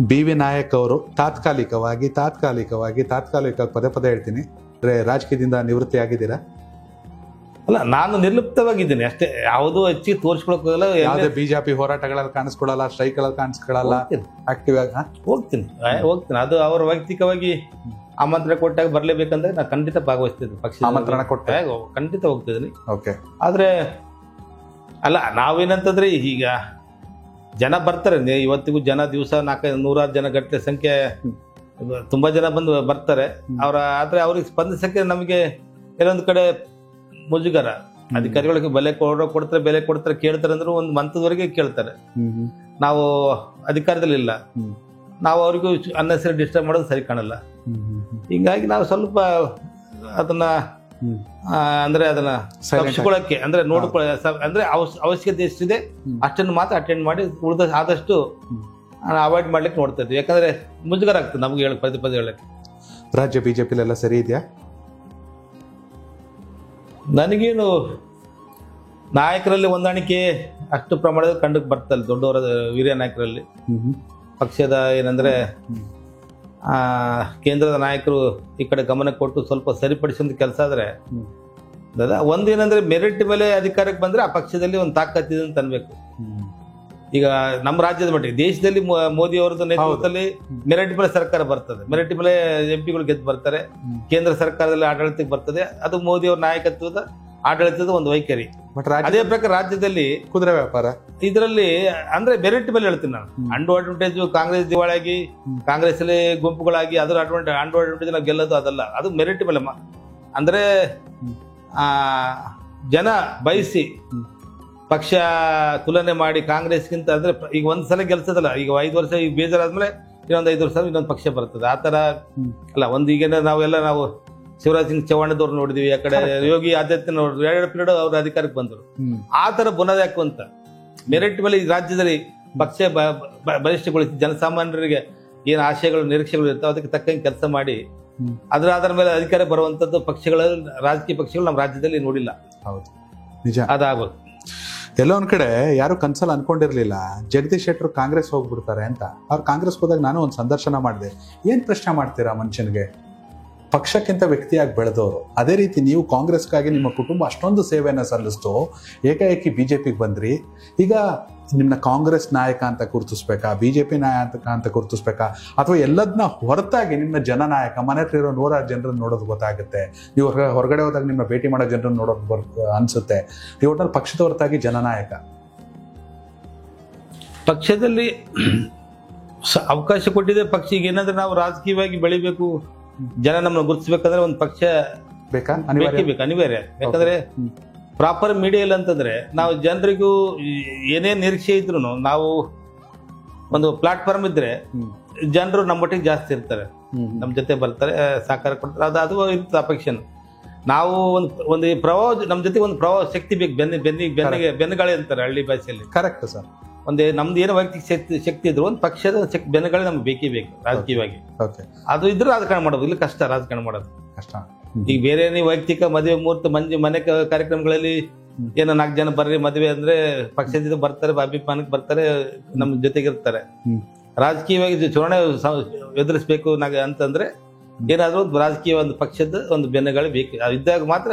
BV Nayak ಅವರು ತಾತ್ಕಾಲಿಕವಾಗಿ ಪದೇ ಪದೇ ಹೇಳ್ತೀನಿ, ರಾಜಕೀಯದಿಂದ ನಿವೃತ್ತಿ ಆಗಿದ್ದೀರಾ? ಅಲ್ಲ, ನಾನು ನಿರ್ಲಿಪ್ತವಾಗಿದ್ದೀನಿ ಅಷ್ಟೇ, ಯಾವುದೂ ಹೆಚ್ಚಿಗೆ ತೋರಿಸ್ಕೊಳಕ್ಕಾಗಲ್ಲ. ಯಾವುದೇ ಬಿಜೆಪಿ ಹೋರಾಟಗಳಲ್ಲಿ ಕಾಣಿಸ್ಕೊಳ್ಳಲ್ಲ, ಸ್ಟ್ರೈಕ್ಗಳಲ್ಲಿ ಕಾಣಿಸ್ಕೊಳ್ಳಲ್ಲ, ಆಕ್ಟಿವ್ ಆಗಿ ಹೋಗ್ತೀನಿ. ಅದು ಅವರ ವೈಯಕ್ತಿಕವಾಗಿ ಆಮಂತ್ರಣ ಕೊಟ್ಟಾಗ ಬರ್ಲೇಬೇಕಂದ್ರೆ ನಾನು ಖಂಡಿತ ಭಾಗವಹಿಸ್ತಿದ್ದೆ. ಪಕ್ಷ ಆಮಂತ್ರಣ ಕೊಟ್ಟಾಗ ಖಂಡಿತ ಹೋಗ್ತಿದ್ದೀನಿ. ಓಕೆ. ಆದ್ರೆ ಅಲ್ಲ, ನಾವೇನಂತಂದ್ರೆ ಈಗ ಜನ ಬರ್ತಾರೆ, ಇವತ್ತಿಗೂ ಜನ ದಿವಸ 100 ಜನ ಗಟ್ಟಲೆ ಸಂಖ್ಯೆ ತುಂಬಾ ಜನ ಬಂದು ಬರ್ತಾರೆ. ಆದ್ರೆ ಅವ್ರಿಗೆ ಸ್ಪಂದಿಸಕ್ಕೆ ನಮಗೆ ಕೆಲವೊಂದು ಕಡೆ ಮುಜುಗರ. ಅಧಿಕಾರಿಗಳಿಗೆ ಬೆಲೆ ಕೊಡ್ತಾರೆ ಕೇಳ್ತಾರೆ ಅಂದ್ರೂ ಒಂದು ಮಂತದವರೆಗೆ ಕೇಳ್ತಾರೆ. ನಾವು ಅಧಿಕಾರದಲ್ಲಿ ಇಲ್ಲ, ನಾವು ಅವ್ರಿಗೂ ಅನ್ನೆಸರಿ ಡಿಸ್ಟರ್ಬ್ ಮಾಡೋದು ಸರಿ ಕಾಣಲ್ಲ. ಹಿಂಗಾಗಿ ನಾವು ಸ್ವಲ್ಪ ಅದನ್ನ ಅಂದ್ರೆ ಅದನ್ನ ತಪ್ಪಿಸ್ಕೊಳ್ಳಕ್ಕೆ, ಅಂದ್ರೆ ಅಂದ್ರೆ ಅವಶ್ಯಕತೆ ಎಷ್ಟಿದೆ ಅಷ್ಟನ್ನು ಮಾತ್ರ ಅಟೆಂಡ್ ಮಾಡಿ ಉಳಿದ ಆದಷ್ಟು ಅವಾಯ್ಡ್ ಮಾಡ್ಲಿಕ್ಕೆ ನೋಡ್ತಾ ಇದ್ವಿ. ಯಾಕಂದ್ರೆ ಮುಜುಗರ ಆಗ್ತದೆ ನಮ್ಗೆ ಪದೇ ಹೇಳಕ್ಕೆ. ರಾಜ್ಯ ಬಿಜೆಪಿಲೆಲ್ಲ ಸರಿ ಇದೆಯಾ? ನನಗೇನು ನಾಯಕರಲ್ಲಿ ಹೊಂದಾಣಿಕೆ ಅಷ್ಟು ಪ್ರಮಾಣದ ಕಂಡು ಬರ್ತಲ್ಲ. ದೊಡ್ಡವರ ಹಿರಿಯ ನಾಯಕರಲ್ಲಿ ಪಕ್ಷದ ಏನಂದ್ರೆ ಕೇಂದ್ರದ ನಾಯಕರು ಈ ಕಡೆ ಗಮನ ಕೊಟ್ಟು ಸ್ವಲ್ಪ ಸರಿಪಡಿಸುವಂತ ಕೆಲಸ ಆದ್ರೆ ಒಂದೇನಂದ್ರೆ ಮೆರಿಟ್ ಮೇಲೆ ಅಧಿಕಾರಕ್ಕೆ ಬಂದ್ರೆ ಆ ಪಕ್ಷದಲ್ಲಿ ಒಂದು ತಾಕತ್ತಿದೆ ಅಂತ ಅನ್ಬೇಕು. ಈಗ ನಮ್ಮ ರಾಜ್ಯದ ಮಟ್ಟಿಗೆ ದೇಶದಲ್ಲಿ ಮೋದಿ ಅವರದ್ದು ನೇತೃತ್ವದಲ್ಲಿ ಮೆರಿಟ್ ಮೇಲೆ ಸರ್ಕಾರ ಬರ್ತದೆ, ಮೆರಿಟ್ ಮೇಲೆ ಎಂಪಿಗಳು ಗೆದ್ದು ಬರ್ತಾರೆ, ಕೇಂದ್ರ ಸರ್ಕಾರದಲ್ಲಿ ಆಡಳಿತಕ್ಕೆ ಬರ್ತದೆ. ಅದು ಮೋದಿ ಅವರ ನಾಯಕತ್ವದ ಆಡಳಿತದ ಒಂದು ವೈಖರಿ. ಅದೇ ಪ್ರಕಾರ ರಾಜ್ಯದಲ್ಲಿ ಕುದುರೆ ವ್ಯಾಪಾರ ಇದರಲ್ಲಿ ಅಂದ್ರೆ ಮೆರಿಟ್ ಮೇಲೆ ಹೇಳ್ತೀನಿ ನಾನು. ಅಂಡು ಅಡ್ವಾಂಟೇಜ್ ಕಾಂಗ್ರೆಸ್ ದಿವಾಳಿಯಾಗಿ ಕಾಂಗ್ರೆಸ್ ಅಲ್ಲಿ ಗುಂಪುಗಳಾಗಿ ಅದರ ಅಂಡು ಅಡ್ವಾಂಟೇಜ್ ನಾವು ಗೆಲ್ಲೋದು ಅದಲ್ಲ, ಅದು ಮೆರಿಟ್ ಮೇಲೆ. ಅಂದ್ರೆ ಜನ ಬಯಸಿ ಪಕ್ಷ ತುಲನೆ ಮಾಡಿ ಕಾಂಗ್ರೆಸ್ಗಿಂತ ಅಂದ್ರೆ ಈಗ ಒಂದ್ಸಲ ಗೆಲ್ಸದಲ್ಲ, ಈಗ 5 ವರ್ಷ ಈಗ ಬೇಜಾರಾದ್ಮೇಲೆ ಇನ್ನೊಂದು 5 ವರ್ಷ ಇನ್ನೊಂದು ಪಕ್ಷ ಬರ್ತದೆ. ಆತರ ಅಲ್ಲ. ಈಗೇನ ನಾವು ಶಿವರಾಜ್ ಸಿಂಗ್ ಚೌಹಾಣದವ್ರು ನೋಡಿದ್ವಿ, ಆ ಕಡೆ ಯೋಗಿ ಆದಿತ್ಯನಾಥ್ ನೋಡಿದ್ವಿ, 2 ಪೀರಿಯಡ್ ಅವ್ರ ಅಧಿಕಾರಕ್ಕೆ ಬಂದರು. ಆ ತರ ಬುನಾದಿ ಹಾಕುವಂತ ಮೆರಿಟ್ ಮೇಲೆ ಈ ರಾಜ್ಯದಲ್ಲಿ ಪಕ್ಷ ಬಲಿಷ್ಠಗೊಳಿಸಿ ಜನಸಾಮಾನ್ಯರಿಗೆ ಏನ್ ಆಶಯಗಳು ನಿರೀಕ್ಷೆಗಳು ಇರ್ತಾವೆ ಅದಕ್ಕೆ ತಕ್ಕಂಗೆ ಕೆಲಸ ಮಾಡಿ ಅದರ ಮೇಲೆ ಅಧಿಕಾರ ಬರುವಂತದ್ದು ರಾಜಕೀಯ ಪಕ್ಷಗಳು ನಮ್ಮ ರಾಜ್ಯದಲ್ಲಿ ನೋಡಿಲ್ಲ. ಹೌದು, ನಿಜ. ಅದಾಗೋದು ಎಲ್ಲೋ ಒಂದ್ ಕಡೆ ಯಾರು ಕನ್ಸಲ್ಲಿ ಅನ್ಕೊಂಡಿರ್ಲಿಲ್ಲ ಜಗದೀಶ್ ಶೆಟ್ಟರ್ ಕಾಂಗ್ರೆಸ್ ಹೋಗ್ಬಿಡ್ತಾರೆ ಅಂತ. ಅವ್ರು ಕಾಂಗ್ರೆಸ್ ಹೋದಾಗ ನಾನು ಒಂದು ಸಂದರ್ಶನ ಮಾಡಿದೆ. ಏನ್ ಪ್ರಶ್ನೆ ಮಾಡ್ತೀರಾ ಮನುಷ್ಯನಿಗೆ? ಪಕ್ಷಕ್ಕಿಂತ ವ್ಯಕ್ತಿಯಾಗಿ ಬೆಳೆದವರು. ಅದೇ ರೀತಿ ನೀವು ಕಾಂಗ್ರೆಸ್ಗಾಗಿ ನಿಮ್ಮ ಕುಟುಂಬ ಅಷ್ಟೊಂದು ಸೇವೆಯನ್ನು ಸಲ್ಲಿಸ್ತು, ಏಕಾಏಕಿ ಬಿಜೆಪಿಗೆ ಬಂದ್ರಿ. ಈಗ ನಿಮ್ಮನ್ನ ಕಾಂಗ್ರೆಸ್ ನಾಯಕ ಅಂತ ಗುರುತಿಸ್ಬೇಕಾ, ಬಿಜೆಪಿ ನಾಯಕ ಅಂತ ಗುರುತಿಸ್ಬೇಕಾ, ಅಥವಾ ಎಲ್ಲದನ್ನ ಹೊರತಾಗಿ ನಿಮ್ಮ ಜನನಾಯಕ? ಮನೆ ಹತ್ರ ಇರೋ 100 ಜನರನ್ನು ನೋಡೋದು ಗೊತ್ತಾಗುತ್ತೆ. ನೀವು ಹೊರಗಡೆ ಹೋದಾಗ ನಿಮ್ಮ ಭೇಟಿ ಮಾಡೋ ಜನರನ್ನು ನೋಡೋದು ಅನ್ಸುತ್ತೆ. ನೀವು ಒಟ್ಟಲ್ಲಿ ಪಕ್ಷದ ಹೊರತಾಗಿ ಜನನಾಯಕ. ಪಕ್ಷದಲ್ಲಿ ಅವಕಾಶ ಕೊಟ್ಟಿದೆ ಪಕ್ಷ. ಈಗ ಏನಂದ್ರೆ ನಾವು ರಾಜಕೀಯವಾಗಿ ಬೆಳಿಬೇಕು, ಜನ ನಮ್ಮನ್ನು ಗುರುತಿಸ್ಬೇಕಂದ್ರೆ ಒಂದು ಪಕ್ಷ ಬೇಕಾ? ಅನಿವಾರ್ಯ. ಯಾಕಂದ್ರೆ ಪ್ರಾಪರ್ ಮೀಡಿಯಾ ಇಲ್ಲ ಅಂತಂದ್ರೆ ನಾವು ಜನರಿಗೂ ಏನೇ ನಿರೀಕ್ಷೆ ಇದ್ರು ನಾವು ಒಂದು ಪ್ಲಾಟ್ಫಾರ್ಮ್ ಇದ್ರೆ ಜನರು ನಮ್ಮ ಒಟ್ಟಿಗೆ ಜಾಸ್ತಿ ಇರ್ತಾರೆ, ನಮ್ಮ ಜೊತೆ ಬರ್ತಾರೆ, ಸಹಕಾರ ಕೊಡ್ತಾರೆ. ಅದು ಇರ್ತದೆ ಅಪೇಕ್ಷೆ. ನಾವು ಒಂದು ಪ್ರವಾಹ, ನಮ್ಮ ಜೊತೆ ಒಂದು ಪ್ರವಾಹ ಶಕ್ತಿ ಬೇಕು. ಬೆನ್ನುಗಾಳಿ ಅಂತಾರೆ ಹಳ್ಳಿ ಭಾಷೆಯಲ್ಲಿ. Correct sir. ನಮ್ದು ಏನೋ ವೈಯಕ್ತಿಕ ಶಕ್ತಿ ಇದ್ರು ಒಂದು ಪಕ್ಷದ ಬೆನ್ನುಗಾಳಿ ನಮ್ಗೆ ಬೇಕೇ ಬೇಕು ರಾಜಕೀಯವಾಗಿ. ಅದು ಇದ್ರೆ ರಾಜಕಾರಣ ಮಾಡೋದು, ಇಲ್ಲಿ ಕಷ್ಟ ರಾಜಕಾರಣ ಮಾಡೋದು ಕಷ್ಟ. ಈಗ ಬೇರೆ ನೀವು ವೈಯಕ್ತಿಕ ಮದುವೆ ಮುಹೂರ್ತ ಮನೆ ಕಾರ್ಯಕ್ರಮಗಳಲ್ಲಿ ಏನೋ 4 ಜನ ಬರ್ರಿ ಮದುವೆ ಅಂದ್ರೆ ಪಕ್ಷದಿಂದ ಬರ್ತಾರೆ, ಅಭಿಮಾನಕ್ಕೆ ಬರ್ತಾರೆ, ನಮ್ ಜೊತೆಗಿರ್ತಾರೆ. ರಾಜಕೀಯವಾಗಿ ಚುನಾವಣೆ ಎದುರಿಸ್ಬೇಕು ಅಂತಂದ್ರೆ ಏನಾದ್ರೂ ಒಂದು ರಾಜಕೀಯ ಒಂದು ಪಕ್ಷದ ಒಂದು ಬೆನ್ನುಗಾಳಿ ಬೇಕು. ಇದ್ದಾಗ ಮಾತ್ರ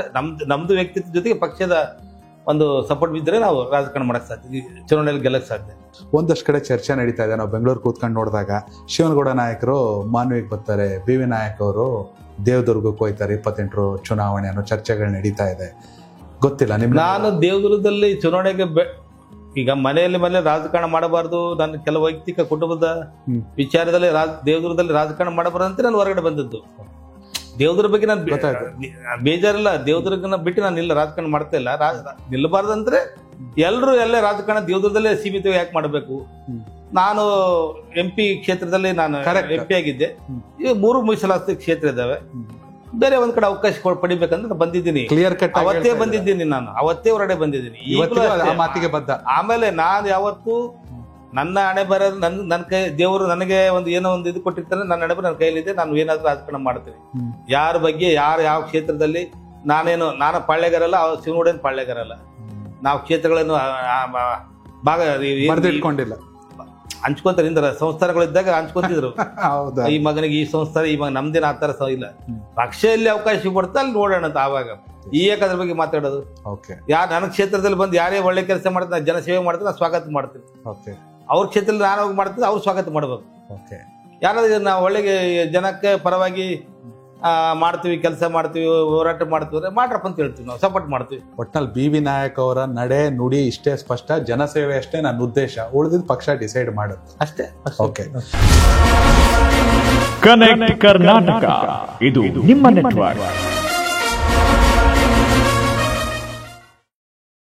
ನಮ್ದು ವ್ಯಕ್ತಿತ್ವ ಜೊತೆಗೆ ಪಕ್ಷದ ಒಂದು ಸಪೋರ್ಟ್ ಬಿದ್ದರೆ ನಾವು ರಾಜಕಾರಣ ಮಾಡಕ್ ಸಾಧ್ಯ, ಚುನಾವಣೆಯಲ್ಲಿ ಗೆಲ್ಲಕ್ ಸಾಧ್ಯ. ಒಂದಷ್ಟು ಕಡೆ ಚರ್ಚೆ ನಡೀತಾ ಇದೆ. ನಾವು ಬೆಂಗಳೂರು ಕೂತ್ಕೊಂಡು ನೋಡಿದಾಗ ಶಿವನಗೌಡ ನಾಯಕರು ಮಾನ್ವಿಗೆ ಬರ್ತಾರೆ, BV ನಾಯಕ್ ಅವರು ದೇವದುರ್ಗಕ್ಕೆ ಹೋಗ್ತಾರೆ. 28 ಚುನಾವಣೆ ಅನ್ನೋ ಚರ್ಚೆಗಳು ನಡೀತಾ ಇದೆ. ಗೊತ್ತಿಲ್ಲ ನಿಮ್ಗೆ? ನಾನು ದೇವದುರ್ಗದಲ್ಲಿ ಚುನಾವಣೆಗೆ ಈಗ ಮನೆಯಲ್ಲಿ ರಾಜಕಾರಣ ಮಾಡಬಾರ್ದು, ನನ್ನ ಕೆಲವು ವೈಯಕ್ತಿಕ ಕುಟುಂಬದ ವಿಚಾರದಲ್ಲಿ ದೇವದುರ್ಗದಲ್ಲಿ ರಾಜಕಾರಣ ಮಾಡಬಾರ್ದು ಅಂತ ನಾನು ಹೊರಗಡೆ ಬಂದದ್ದು. ದೇವದುರ್ಗ ಬಗ್ಗೆ ನಾನು ಬೇಜಾರಿಲ್ಲ, ದೇವದುರ್ಗನ ಬಿಟ್ಟು ನಾನು ಇಲ್ಲ ರಾಜಕಾರಣ ಮಾಡ್ತಾ ಇಲ್ಲ. ನಿಲ್ಲಬಾರ್ದಂದ್ರೆ ಎಲ್ಲೇ ರಾಜಕಾರಣ ದೇವದುರ್ಗದಲ್ಲೇ ಸೀಮಿತವಾಗಿ ಯಾಕೆ ಮಾಡಬೇಕು? ನಾನು MP ಕ್ಷೇತ್ರದಲ್ಲಿ ನಾನು MP ಆಗಿದ್ದೆ. ಈಗ 3 ಮೀಸಲಾತಿ ಕ್ಷೇತ್ರ ಇದಾವೆ. ಬೇರೆ ಒಂದ್ ಕಡೆ ಅವಕಾಶ ಪಡಿಬೇಕಂದ್ರೆ ಬಂದಿದ್ದೀನಿ, ಅವತ್ತೇ ಬಂದಿದ್ದೀನಿ, ನಾನು ಅವತ್ತೇ ಹೊರಗಡೆ ಬಂದಿದ್ದೀನಿ. ಆಮೇಲೆ ನಾನು ಯಾವತ್ತು ನನ್ನ ಹಣೆ ಬರ ನನ್ನ ಕೈ ದೇವರು ನನಗೆ ಏನೋ ಒಂದು ಇದು ಕೊಟ್ಟಿರ್ತಾನೆ, ನನ್ನ ಹಣೆ ಬರ ನನ್ನ ಕೈಲಿದೆ. ನಾನು ಏನಾದ್ರೂ ರಾಜಕಾರಣ ಮಾಡ್ತೀನಿ. ಯಾರ ಬಗ್ಗೆ ಯಾವ ಕ್ಷೇತ್ರದಲ್ಲಿ ನಾನು ಪಾಳ್ಯಗಾರಲ್ಲ, ಶಿವನಗೌಡನ ಪಾಳ್ಯಗಾರಲ್ಲ. ನಾವು ಕ್ಷೇತ್ರಗಳನ್ನು ಇಟ್ಕೊಂಡಿಲ್ಲ. ಹಂಚ್ಕೊಂತಾರೆ ಇಂದ್ರ ಸಂಸ್ಥಾನಗಳಿದ್ದಾಗ ಹಂಚ್ಕೊಂತಿದ್ರು. ಹೌದಾ? ಈ ಮಗನಿಗೆ ಈ ಸಂಸ್ಥಾನ, ಈ ಮಗ ನಮ್ದೇನ ಆತರ ಇಲ್ಲ. ಪಕ್ಷದಲ್ಲಿ ಅವಕಾಶ ಕೊಡ್ತಾ ಅಲ್ಲಿ ನೋಡೋಣ ಅಂತ. ಆವಾಗ ಈಗ ಅದ್ರ ಬಗ್ಗೆ ಮಾತಾಡೋದು. ಯಾರು ನನ್ನ ಕ್ಷೇತ್ರದಲ್ಲಿ ಬಂದು ಯಾರೇ ಒಳ್ಳೆ ಕೆಲಸ ಮಾಡ್ತಾರೆ, ಜನಸೇವೆ ಮಾಡ್ತಾರೆ, ನಾನು ಸ್ವಾಗತ ಮಾಡ್ತೀನಿ. ಅವ್ರ ಕ್ಷೇತ್ರದಲ್ಲಿ ನಾನು ಹೋಗಿ ಮಾಡ್ತೀನಿ, ಅವ್ರು ಸ್ವಾಗತ ಮಾಡ್ಬೇಕು. ಯಾರಾದ್ರೂ ನಾವು ಒಳ್ಳೆ ಜನಕ್ಕೆ ಪರವಾಗಿ ಮಾಡ್ತೀವಿ, ಕೆಲಸ ಮಾಡ್ತೀವಿ, ಹೋರಾಟ ಮಾಡ್ತೀವಿ, ಮಾಡ್ರಪ್ಪ ಅಂತ ಹೇಳ್ತೀವಿ, ನಾವು ಸಪೋರ್ಟ್ ಮಾಡ್ತೀವಿ. ಒಟ್ನಲ್ಲಿ ಬಿ.ವಿ. ನಾಯಕ್ ಅವರ ನಡೆ ನುಡಿ ಇಷ್ಟೇ ಸ್ಪಷ್ಟ, ಜನಸೇವೆ ಅಷ್ಟೇ ನನ್ನ ಉದ್ದೇಶ, ಉಳಿದಿದ್ದ ಪಕ್ಷ ಡಿಸೈಡ್ ಮಾಡುತ್ತೆ ಅಷ್ಟೇ. ಓಕೆ. ಕನೆಕ್ಟ್ ಕರ್ನಾಟಕ, ಇದು ನಿಮ್ಮ ನೆಟ್ವರ್ಕ್.